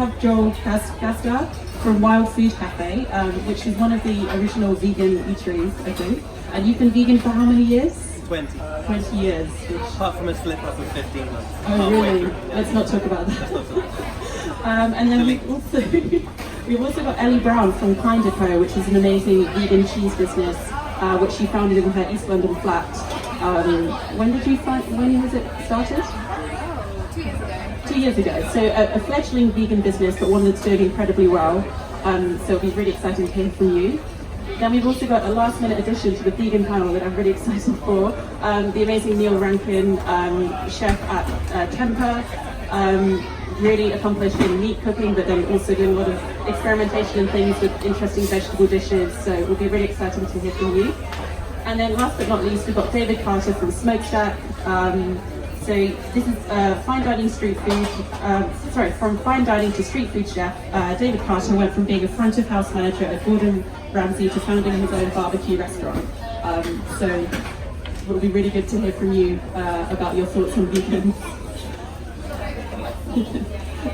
have Joel Gastar from Wild Food Cafe, which is one of the original vegan eateries, I think. And you've been vegan for how many years? 20. 20 years. Which... Apart from a slip up of 15 months. Oh really? Let's not talk about that. And then we've also got Ellie Brown from Kinder Co, which is an amazing vegan cheese business, which she founded in her East London flat. When was it started? 2 years ago. 2 years ago. So a fledgling vegan business, but one that's doing incredibly well. So it'll be really exciting to hear from you. Then we've also got a last minute addition to the vegan panel that I'm really excited for. The amazing Neil Rankin, chef at Temper, really accomplished in meat cooking, but then also doing a lot of experimentation and things with interesting vegetable dishes. So it will be really exciting to hear from you. And then last but not least, we've got David Carter from Smokestack. So this is fine dining street food, from fine dining to street food chef. David Carter went from being a front of house manager at Gordon Ramsay to founding his own barbecue restaurant. So it will be really good to hear from you about your thoughts on vegan.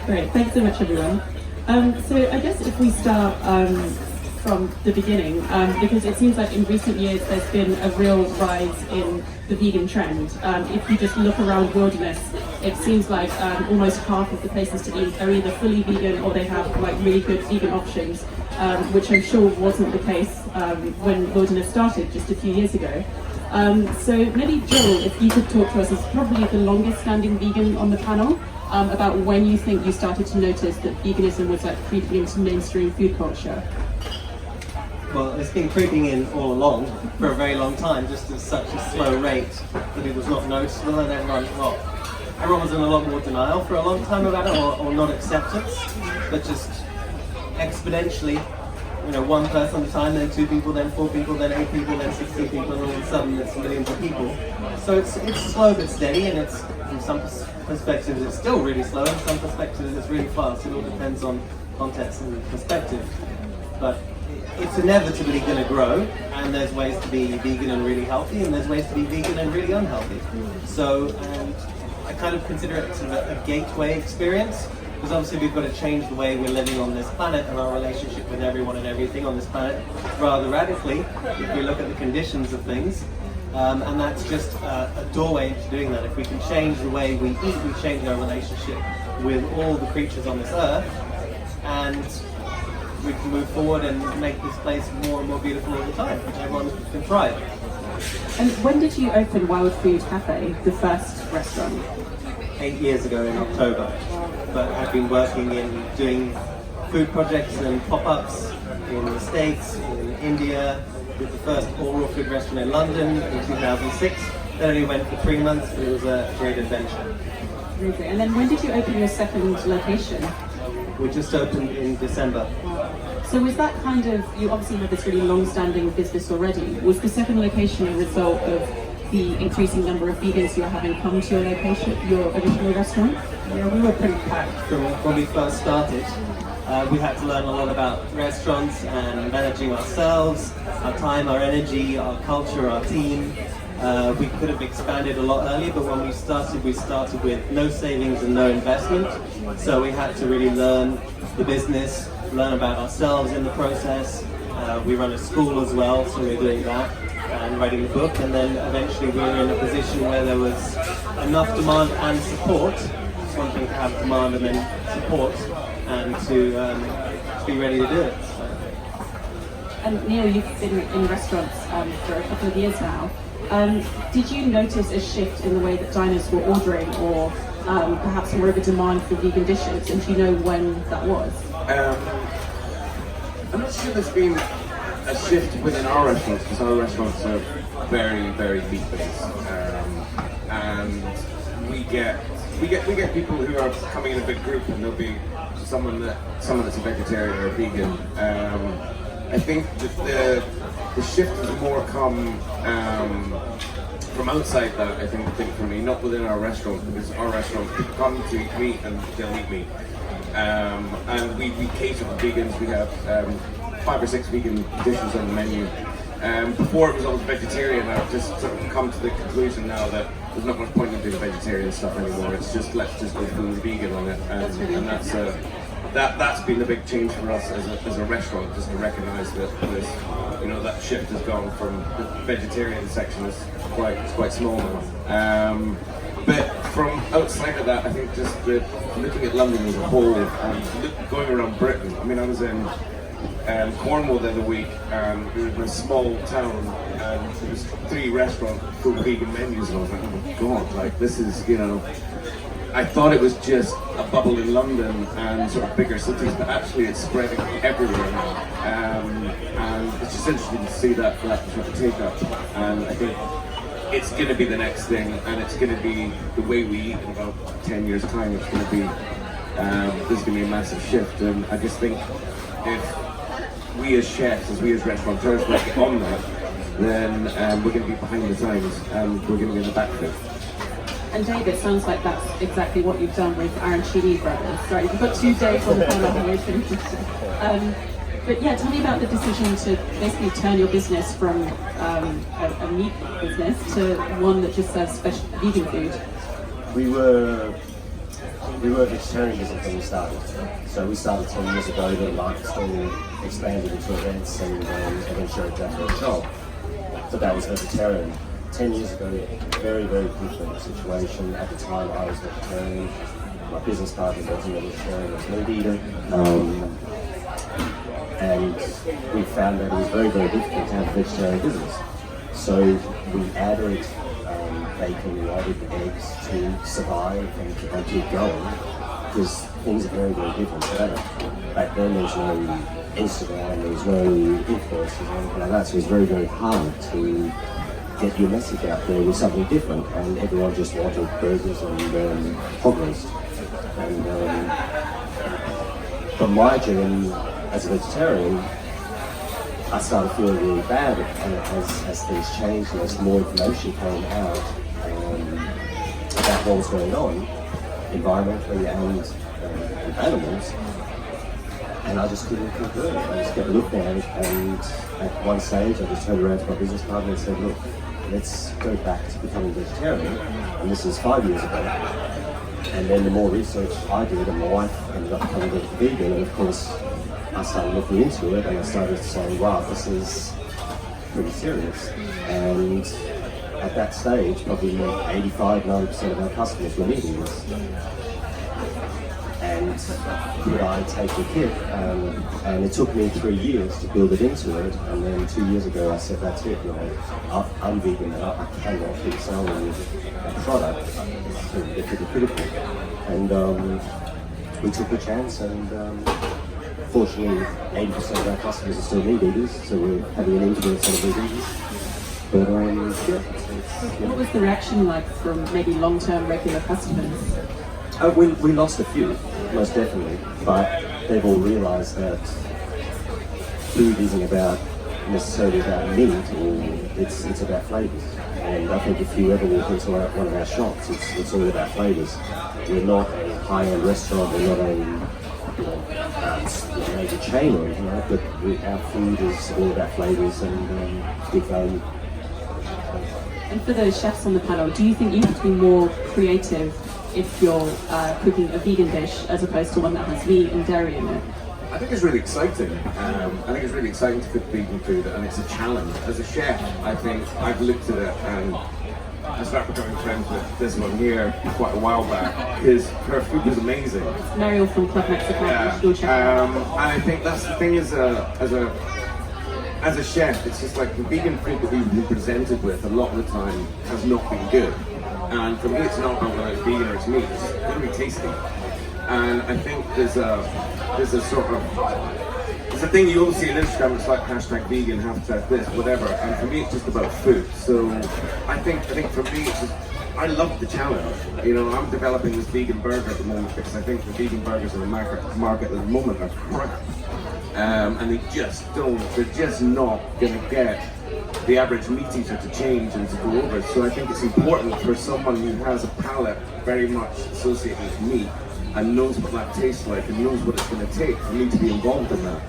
Great, thanks so much everyone. So I guess if we start from the beginning, because it seems like in recent years there's been a real rise in the vegan trend. If you just look around Wilderness, it seems like almost half of the places to eat are either fully vegan or they have like really good vegan options, which I'm sure wasn't the case when Wilderness started just a few years ago. So maybe Joel, if you could talk to us as probably the longest standing vegan on the panel, about when you think you started to notice that veganism was like creeping into mainstream food culture. Well, it's been creeping in all along for a very long time, just at such a slow rate that it was not noticeable, and everyone was in a lot more denial for a long time about it, or not acceptance, but just exponentially, one person at a time, then 2 people, then 4 people, then 8 people, then 16 people, and all of a sudden it's millions of people. So it's slow but steady, and it's, from some perspectives it's still really slow, and some perspectives it's really fast. It all depends on context and perspective. But it's inevitably going to grow, and there's ways to be vegan and really healthy, and there's ways to be vegan and really unhealthy. So, and I kind of consider it sort of a gateway experience, because obviously we've got to change the way we're living on this planet and our relationship with everyone and everything on this planet rather radically, if we look at the conditions of things. And that's just a doorway into doing that. If we can change the way we eat, we change our relationship with all the creatures on this earth, and we can move forward and make this place more and more beautiful all the time. Everyone can thrive. And when did you open Wild Food Cafe, the first restaurant? 8 years ago in October. But I've been working in doing food projects and pop-ups in the States, in India, with the first oral food restaurant in London in 2006. It only went for 3 months, but it was a great adventure. Amazing. And then when did you open your second location? We just opened in December. So was that kind of, you obviously had this really long-standing business already, was the second location a result of the increasing number of vegans you were having come to your location, your original restaurant? Yeah, we were pretty packed from when we first started. We had to learn a lot about restaurants and managing ourselves, our time, our energy, our culture, our team. We could have expanded a lot earlier, but when we started with no savings and no investment. So we had to really learn the business, learn about ourselves in the process. We run a school as well, so we're doing that and writing the book. And then eventually we were in a position where there was enough demand and support. It's one thing to have demand and then support, and to be ready to do it. So. And Neil, you've been in restaurants for a couple of years now. Did you notice a shift in the way that diners were ordering, or perhaps more of a demand for vegan dishes, and do you know when that was? I'm not sure there's been a shift within our restaurants, because our restaurants are very, very meat-based, and we get people who are coming in a big group, and there'll be someone that's a vegetarian or a vegan. I think that the shift has more come from outside that, I think for me, not within our restaurant, because our restaurant, people come to eat meat and they'll eat meat. And we cater for vegans. We have 5 or 6 vegan dishes on the menu. Before it was always vegetarian. I've just sort of come to the conclusion now that there's not much point in doing vegetarian stuff anymore. It's just, let's just go full vegan on it, and that's that's been the big change for us as a restaurant, just to recognise that this, that shift has gone from the vegetarian section is quite small now. But from outside of that, I think just looking at London as a whole and going around Britain. I mean, I was in Cornwall the other week, and we were in a small town, and there was 3 restaurants full vegan menus, and I was like, oh my god, like this is, I thought it was just a bubble in London and sort of bigger cities, but actually it's spreading everywhere now. And it's just interesting to see that sort of take up. And I think it's going to be the next thing, and it's going to be the way we eat in about 10 years' time. It's going to be, there's going to be a massive shift. And I just think if we as chefs, we as restaurateurs will get on that, then we're going to be behind the times, and we're going to be in the back foot. And Dave, it sounds like that's exactly what you've done with Arancini Brothers. Sorry, you've got 2 days on the panel. But yeah, tell me about the decision to basically turn your business from a meat business to one that just serves vegan food. We were a vegetarian business when we started. So we started 10 years ago, the market still expanded into events and eventually to a shop. So that was vegetarian. 10 years ago, very, very different situation. At the time, I was vegetarian. My business partner wasn't a vegetarian, was meat eater. And we found that it was very, very difficult to have a vegetarian business. So we added bacon, we added eggs to survive and keep going, because things are very, very different today. Back then, there was no Instagram, there was no influencers or anything like that, so it was very, very hard to get your message out there with something different, and everyone just wanted burgers and hot roast. And from my journey as a vegetarian, I started feeling really bad as things changed and as more information came out about what was going on environmentally and animals. And I just couldn't keep doing it. I just kept looking at it, and at one stage I just turned around to my business partner and said, look, let's go back to becoming vegetarian. And this is 5 years ago. And then the more research I did, and my wife ended up becoming vegan, and of course I started looking into it, and I started saying, wow, this is pretty serious. And at that stage, probably 85-90% of our customers were meat eaters. And could I take the hit? And it took me 3 years to build it into it, and then 2 years ago I said, that's it, I'm vegan and I cannot keep selling a product. It's pretty critical. And we took the chance, and fortunately 80% of our customers are still meat eaters, so we're having an influence on the meat eaters. But What was the reaction like from maybe long-term regular customers? We lost a few, most definitely, but they've all realised that food isn't necessarily about meat, or it's about flavours. And I think if you ever walk into one of our shops, it's all about flavours. We're not a high-end restaurant, we're not a major chain or anything, but our food is all about flavours and good value. And for those chefs on the panel, do you think you have to be more creative if you're cooking a vegan dish as opposed to one that has meat and dairy in it? I think it's really exciting. I think it's really exciting to cook vegan food, and it's a challenge. As a chef, I think I've looked at it, and I started becoming friends with this one here quite a while back, because her food was amazing. Mariel from Club Mexico, you should go check it out. And I think that's the thing as a chef, it's just like the vegan food that we've been presented with a lot of the time has not been good. And for me, it's not about whether it's vegan or it's meat. It's going to be tasty. And I think there's a thing you all see on Instagram. It's like #vegan, #this, whatever. And for me, it's just about food. So I think for me, it's just, I love the challenge. I'm developing this vegan burger at the moment because I think the vegan burgers in the market at the moment are crap. And they're just not going to get the average meat eater to change and to go over. So I think it's important for someone who has a palate very much associated with meat and knows what that tastes like and knows what it's going to take for me to be involved in that.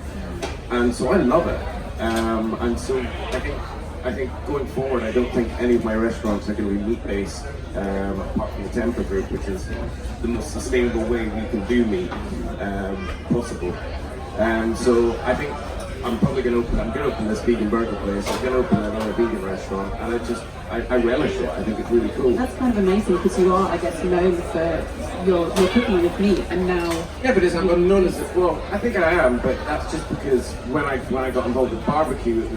And so I love it. And so I think I think going forward, I don't think any of my restaurants are going to be meat-based, apart from the Temper Group, which is the most sustainable way we can do meat possible. So I think I'm probably going to open this vegan burger place. I'm going to open another vegan restaurant, and I relish it. I think it's really cool. That's kind of amazing because you are, I guess, known for your cooking with meat, and now. Yeah, but I'm known as well. I think I am, but that's just because when I got involved with barbecue,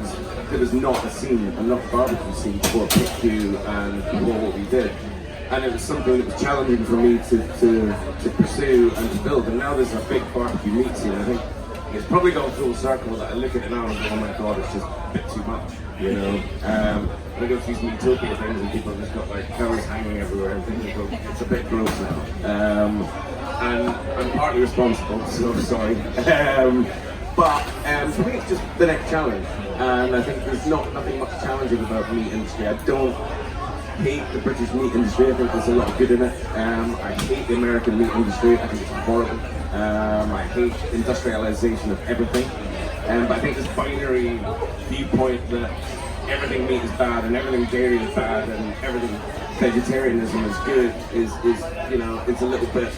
there was not a scene, enough barbecue scene for PICU and for what we did, and it was something that was challenging for me to pursue and to build. And now there's a big barbecue meat scene. I think it's probably gone full circle that I look at it now and go, oh my god, it's just a bit too much, you know. I go to these Meatopia things and people have just got like cows hanging everywhere and things go, it's a bit gross now. And I'm partly responsible, so sorry. But for me it's just the next challenge. And I think there's nothing much challenging about the meat industry. I don't hate the British meat industry, I think there's a lot of good in it. I hate the American meat industry, I think it's horrible. I hate industrialization of everything. But I think this binary viewpoint that everything meat is bad and everything dairy is bad and everything vegetarianism is good is you know, it's a little bit,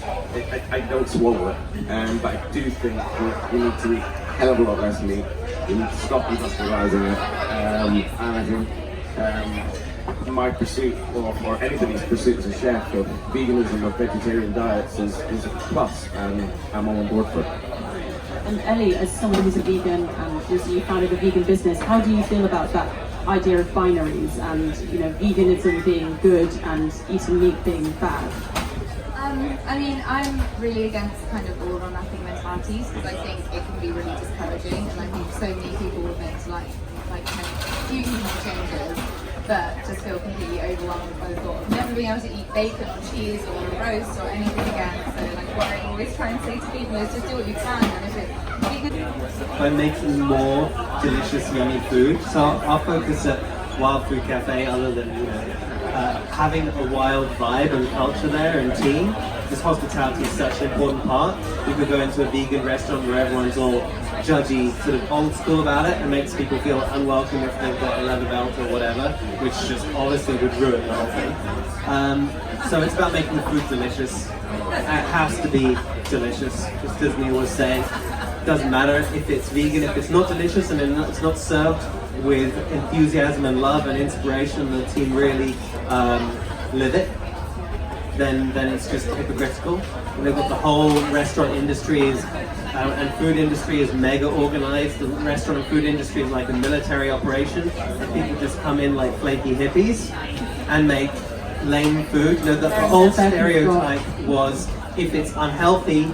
I don't swallow it. But I do think that we need to eat a hell of a lot less meat. We need to stop industrializing it. And I think my pursuit, or anybody's pursuit as a chef of veganism or vegetarian diets is a plus, and I'm all on board for it. And Ellie, as someone who's a vegan and you founded a vegan business, how do you feel about that idea of binaries and, you know, veganism being good and eating meat being bad? I mean, I'm really against kind of all or nothing mentalities because I think it can be really discouraging, and I think so many people will make like kind of huge changes but just feel completely overwhelmed by the thought of never being able to eat bacon or cheese or roast or anything again. So like what I always try and say to people is just do what you can, and if it's vegan, By making more delicious, yummy food. So our focus at Wild Food Cafe, other than having a wild vibe and culture there and team, because hospitality is such an important part. You could go into a vegan restaurant where everyone's all judgy, sort of old school about it, and makes people feel unwelcome if they've got a leather belt or whatever, which just obviously would ruin the whole thing. So it's about making the food delicious. It has to be delicious, just as Neil was saying. Doesn't matter if it's vegan, if it's not delicious and it's not served with enthusiasm and love and inspiration, the team really live it, then it's just hypocritical. And they've got the whole restaurant industry and food industry is mega organized. The restaurant and food industry is like a military operation, and people just come in like flaky hippies and make lame food. You know, the whole stereotype was if it's unhealthy,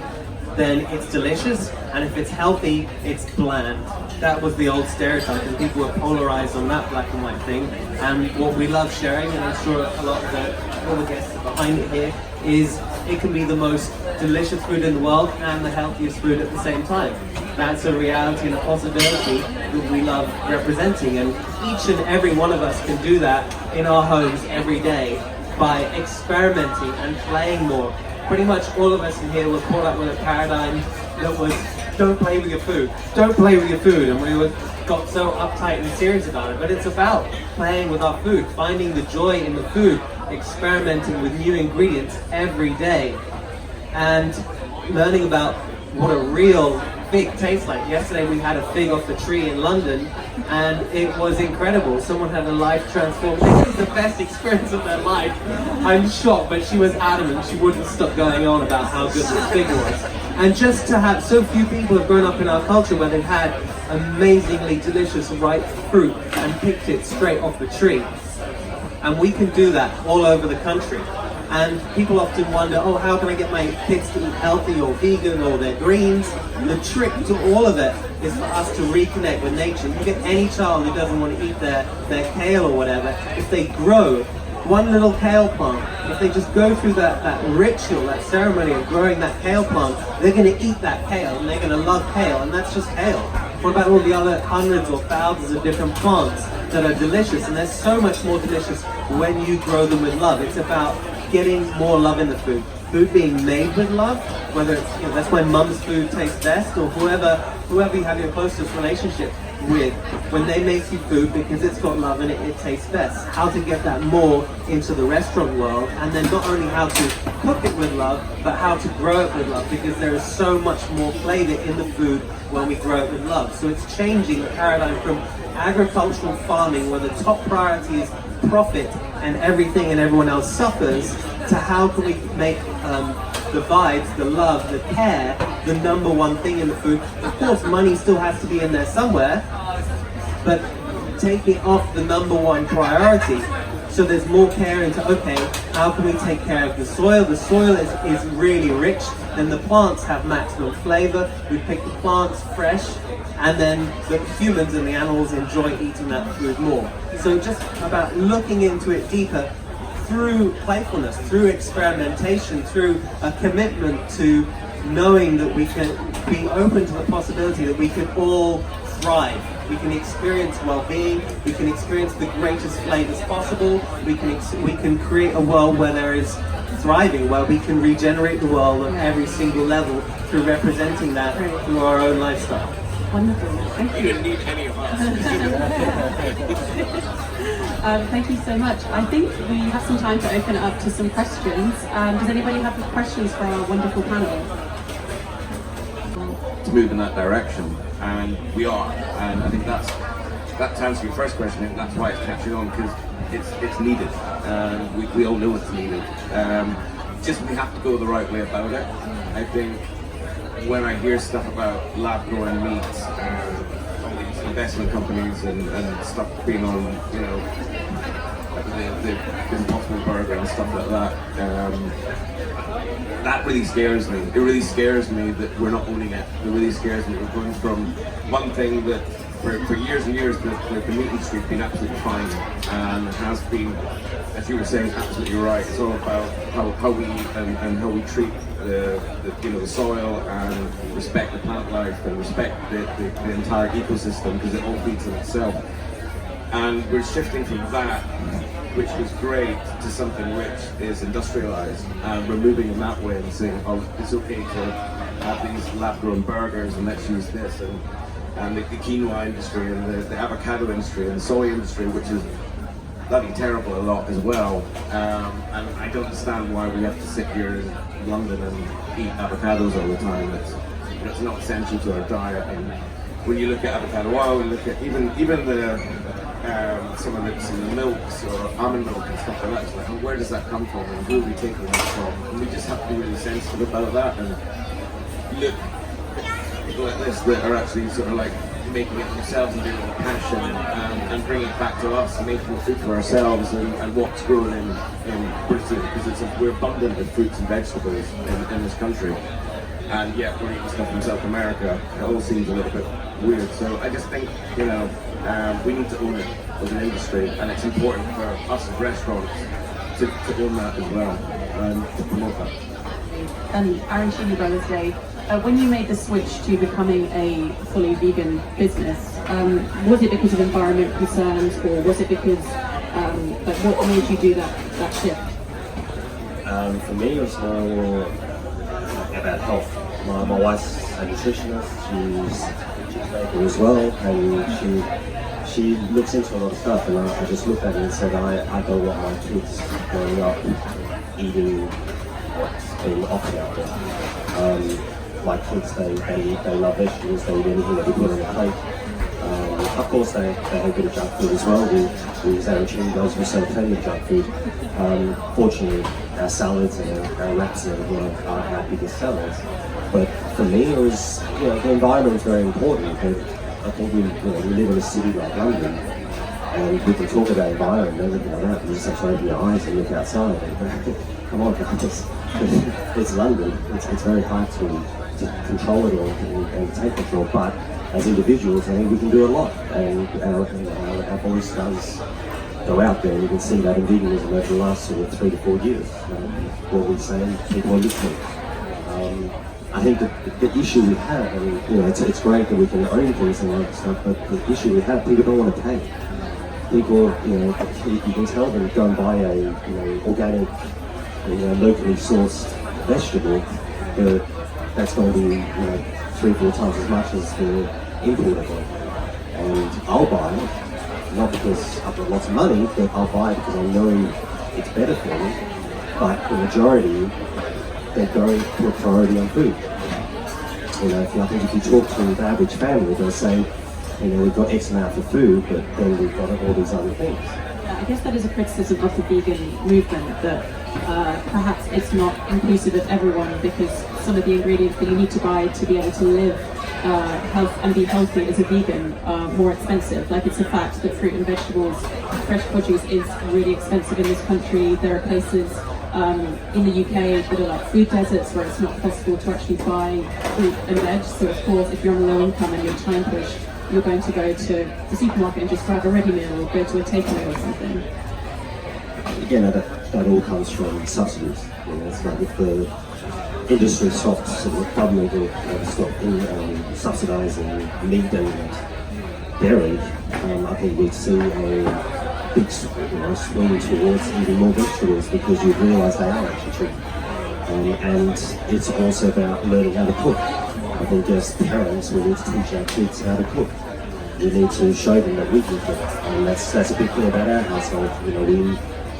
then it's delicious, and if it's healthy, it's bland. That was the old stereotype, and people were polarized on that black and white thing. And what we love sharing, and I'm sure a lot of all the guests behind it here, is it can be the most delicious food in the world and the healthiest food at the same time. That's a reality and a possibility that we love representing, and each and every one of us can do that in our homes every day by experimenting and playing more. Pretty much all of us in here were caught up with a paradigm that was, don't play with your food, don't play with your food, and we got so uptight and serious about it. But it's about playing with our food, finding the joy in the food, experimenting with new ingredients every day, and learning about what a real fig tastes like. Yesterday we had a fig off the tree in London, and it was incredible. Someone had a life transformed. This is the best experience of their life. I'm shocked, but she was adamant. She wouldn't stop going on about how good this fig was. And just to have so few people have grown up in our culture where they've had amazingly delicious ripe fruit and picked it straight off the tree. And we can do that all over the country. And people often wonder, oh, how can I get my kids to eat healthy or vegan or their greens? The trick to all of it is for us to reconnect with nature. You get any child who doesn't want to eat their kale or whatever, if they grow one little kale plant, if they just go through that ritual, that ceremony of growing that kale plant, they're going to eat that kale and they're going to love kale, and that's just kale. What about all the other hundreds or thousands of different plants that are delicious? And they're so much more delicious when you grow them with love. It's about getting more love in the food. Food being made with love, whether it's, you know, that's why mum's food tastes best, or whoever you have your closest relationship. with when they make you food because it's got love in it, it tastes best. How to get that more into the restaurant world, and then not only how to cook it with love, but how to grow it with love, because there is so much more flavor in the food when we grow it with love. So it's changing the paradigm from agricultural farming, where the top priority is profit and everything and everyone else suffers, to how can we make the vibes, the love, the care, the number one thing in the food. Of course, money still has to be in there somewhere, but taking off the number one priority. So there's more care into, okay, how can we take care of the soil? The soil is really rich, then the plants have maximum flavor. We pick the plants fresh, and then the humans and the animals enjoy eating that food more. So just about looking into it deeper through playfulness, through experimentation, through a commitment to knowing that we can be open to the possibility that we can all thrive. We can experience well-being, we can experience the greatest flavors possible, we can create a world where there is thriving, where we can regenerate the world on every single level through representing that through our own lifestyle. Wonderful. Thank You you. didn't need any of us. Thank you so much. I think we have some time to open it up to some questions. Does anybody have questions for our wonderful panel? To move in that direction, and we are, and I think that's to answer your first question, and that's why it's catching on, because it's needed. We all know it's needed. Just we have to go the right way about it. I think when I hear stuff about lab grown meats and all these investment companies and stuff being on, you know, the Impossible Burger and stuff like that. That really scares me. It really scares me that we're not owning it. It really scares me. We're going from one thing that for years and years the meat industry has been absolutely fine, and has been, as you were saying, absolutely right. It's all about how we eat and how we treat the soil, and respect the plant life, and respect the entire ecosystem, because it all feeds on itself. And we're shifting from that, which was great, to something which is industrialized, and we're moving in that way and saying, oh, it's okay to have these lab-grown burgers, and let's use this, and the quinoa industry, and the avocado industry, and the soy industry, which is bloody terrible a lot as well. And I don't understand why we have to sit here in London and eat avocados all the time. It's not essential to our diet. And when you look at avocado oil, we look at even the some of the milks or almond milk and stuff like that. It's like, oh, where does that come from, and who are we taking that from? And we just have to be really sensitive about that, and look at people like this that are actually sort of like making it themselves and doing it with passion, and bringing it back to us, and making food for ourselves, and what's grown in Britain, because we're abundant with fruits and vegetables in this country. And yet we're eating stuff from South America. It all seems a little bit weird. So I just think, you know, we need to own it as an industry, and it's important for us as restaurants to own that as well, and to promote that. Aaron Sheedy Brothers Day, when you made the switch to becoming a fully vegan business, was it because of environment concerns, or was it because, what made you do that shift? For me, it was more about health. My wife's a nutritionist, she's vegan as well, and she looks into a lot of stuff, and I just looked at it and said, I don't want my kids growing up eating what's being offered out there. My kids, they love vegetables, they eat anything that we put on the plate. Of course, they have a bit of junk food as well. We as Aaron Sheedy does, we sell plenty of junk food. Fortunately, our salads and our wraps and everything are our biggest sellers. But for me, it was, the environment is very important. But I think we live in a city like London, and we can talk about environment and everything like that. You just have to open your eyes and look outside. And, come on, guys, it's London. It's very hard to control it all and take control. But as individuals, I think we can do a lot, and our voice does go out there. You can see that in veganism over the last sort of 3 to 4 years. What we're saying, people are listening. I think the issue we have, it's great that we can own things and all that stuff, but the issue we have, people don't want to pay. People, you can tell them go and buy a organic, locally sourced vegetable, but that's going to be 3 or 4 times as much as the imported one. And I'll buy it, not because I've got lots of money, but I'll buy it because I know it's better for me. But the majority, they're going to a priority on food. You know, I think if you talk to the average family, they'll say, you know, we've got X amount for food, but then we've got all these other things. Yeah, I guess that is a criticism of the vegan movement, that perhaps it's not inclusive of everyone, because some of the ingredients that you need to buy to be able to live health and be healthy as a vegan are more expensive. Like, it's a fact that fruit and vegetables, fresh produce is really expensive in this country. There are places in the UK that are like food deserts where it's not possible to actually buy fruit and veg. So of course, if you're on a low income and you're time pushed, you're going to go to the supermarket and just grab a ready meal or go to a takeaway or something. Again, that all comes from subsidies. You know, it's like if the industry stops, the government will stop subsidising meat and dairy, I think we'd see a big swing towards eating more vegetables, because you realise they are actually cheap. And it's also about learning how to cook. I think as parents, we need to teach our kids how to cook. We need to show them that we can cook, and that's a big thing about our household. You know,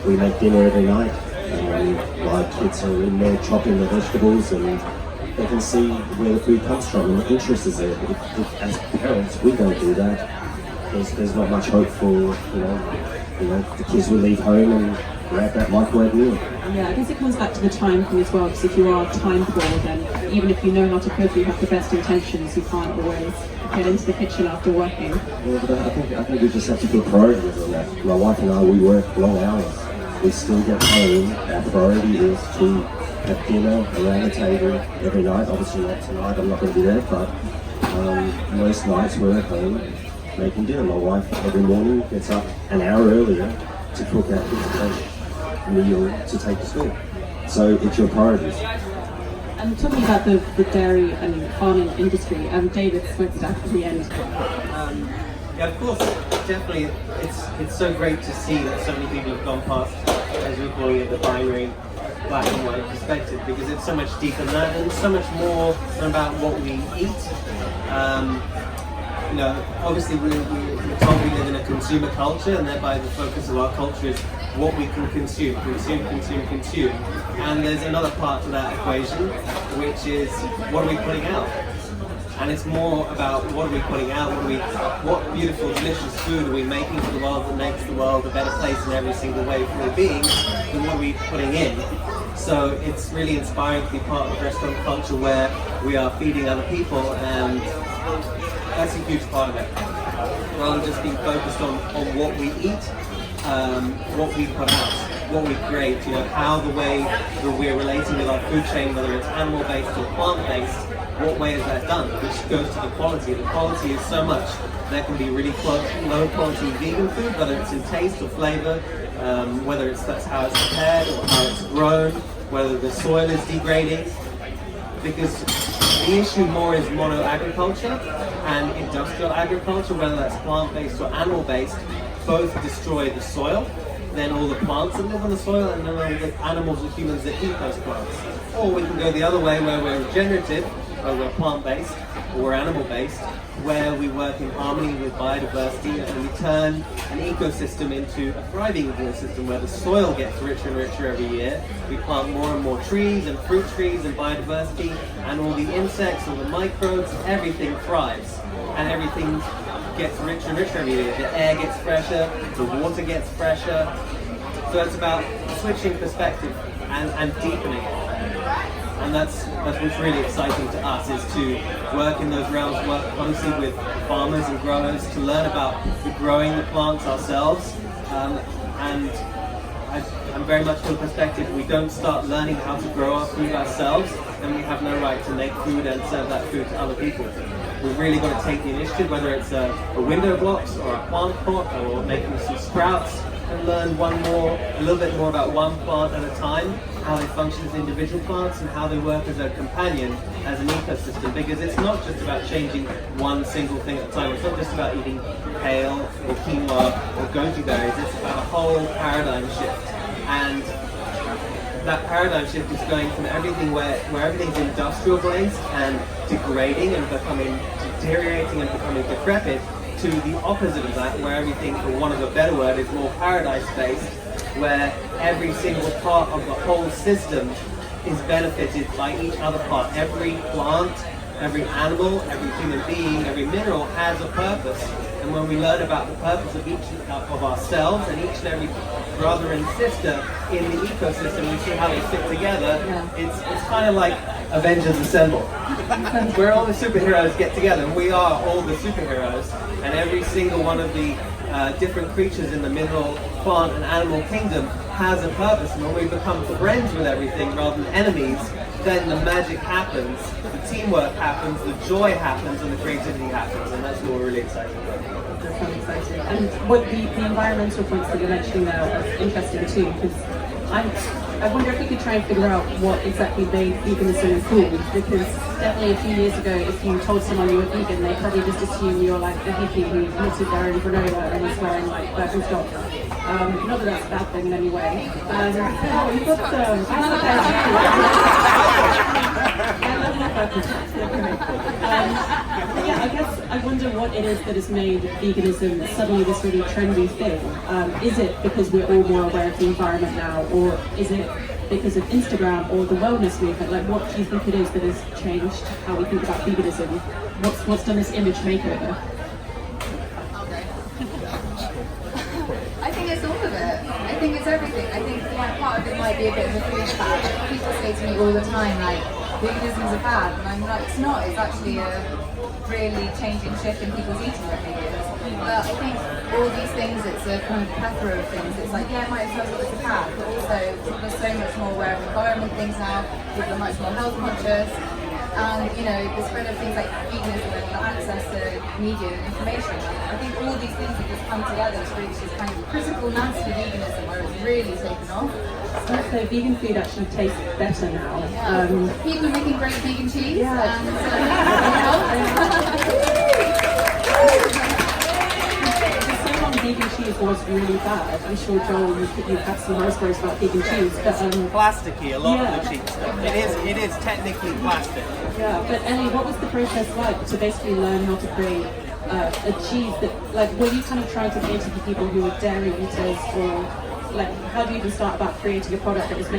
we make dinner every night. My kids are in there chopping the vegetables, and they can see where the food comes from, and the interest is there. If as parents we don't do that, there's not much hope for the kids will leave home and grab that microwave meal. Yeah, I guess it comes back to the time thing as well, because if you are time poor, then even if you know how to cook, you have the best intentions, you can't always get into the kitchen after working. Yeah, but I think we just have to put priorities on that. My wife and I, we work long hours. We still get home. Our priority is to have dinner around the table every night. Obviously not tonight, I'm not going to be there, but most nights we're at home making dinner. My wife every morning gets up an hour earlier to cook our kids' meal to take to school. So it's your priorities. And talking about the dairy and farming industry, David Smokestack at the end. Yeah, of course, definitely. It's so great to see that so many people have gone past, as we're calling it, the binary black and white perspective, because it's so much deeper than that, and so much more than about what we eat. You know, obviously we're told we live in a consumer culture, and thereby the focus of our culture is what we can consume. And there's another part to that equation, which is what are we putting out? And it's more about what are we putting out, what beautiful, delicious food are we making for the world that makes the world a better place in every single way for all beings, than what are we putting in. So it's really inspiring to be part of restaurant culture where we are feeding other people, and that's a huge part of it. Rather than just being focused on what we eat, what we put out, what we create, you know, how the way that we're relating with our food chain, whether it's animal-based or plant-based, what way is that done? Which goes to the quality. The quality is so much. There can be really low quality vegan food, whether it's in taste or flavor, whether that's how it's prepared or how it's grown, whether the soil is degrading. Because the issue more is mono-agriculture and industrial agriculture, whether that's plant-based or animal-based, both destroy the soil, then all the plants that live on the soil, and then all the animals and humans that eat those plants. Or we can go the other way, where we're regenerative, where we're plant-based or we're animal-based, where we work in harmony with biodiversity, and we turn an ecosystem into a thriving ecosystem where the soil gets richer and richer every year. We plant more and more trees and fruit trees and biodiversity, and all the insects, all the microbes, everything thrives, and everything gets richer and richer every year. The air gets fresher, the water gets fresher. So it's about switching perspective and deepening it. And that's what's really exciting to us, is to work in those realms, work closely with farmers and growers to learn about growing the plants ourselves. And I'm very much from the perspective, we don't start learning how to grow our food ourselves, then we have no right to make food and serve that food to other people. We've really got to take the initiative, whether it's a window box or a plant pot or making some sprouts, and learn a little bit more about one plant at a time, how they function as individual plants and how they work as a companion, as an ecosystem. Because it's not just about changing one single thing at a time. It's not just about eating kale or quinoa or goji berries. It's about a whole paradigm shift. And that paradigm shift is going from everything where everything's industrial based and degrading and deteriorating and becoming decrepit, to the opposite of that, where everything, for want of a better word, is more paradise-based, where every single part of the whole system is benefited by each other part. Every plant, every animal, every human being, every mineral has a purpose. And when we learn about the purpose of each of ourselves and each and every brother and sister in the ecosystem, we see how they fit together. It's kind of like Avengers Assemble. Where all the superheroes get together, and we are all the superheroes, and every single one of the different creatures in the mineral, plant and animal kingdom has a purpose. And when we become friends with everything rather than enemies, then the magic happens, the teamwork happens, the joy happens, and the creativity happens, and that's what we're really excited about. That sounds exciting. And what the environmental points that you're mentioning there are interesting too, because I wonder if we could try and figure out what exactly made veganism cool, because definitely a few years ago, if you told someone you were vegan, they probably just assume you're like a hippie who knitted their own granola and is wearing like Birkenstock. Not that that's a bad thing in any way. Oh, you've got I love my Birkenstocks. They're great. But yeah, I guess I wonder what it is that has made veganism suddenly this really trendy thing. Is it because we're all more aware of the environment now, or is it because of Instagram or the wellness movement? Like, what do you think it is that has changed how we think about veganism? What's done this image makeover? I think it's all of it. I think it's everything. I think part of it might be a bit of a food fad. People say to me all the time, like, veganism's a fad, and I'm like, it's not. It's actually a really changing shift in people's eating behaviours. But I think all these things, it's a kind of plethora of things. It's like, yeah, it might sound like it's a fad, but also people are so much more aware of environment things now. People are much more health conscious. And, you know, the spread of things like veganism and the access to media and information. I think all these things have just come together to reach this kind of critical mass for veganism where it's really taken off. So vegan food actually tastes better now. People are making great vegan cheese. Yeah. And, So long vegan cheese was really bad. I'm sure Joel, you've had some horror stories about vegan cheese, but Plasticky, a lot Yeah. of the cheese stuff. It is technically plastic. yeah. But Ellie, what was the process like to basically learn how to create a cheese that, like, were you kind of trying to cater to people who were dairy eaters, or like, how do you even start about creating a product that was meant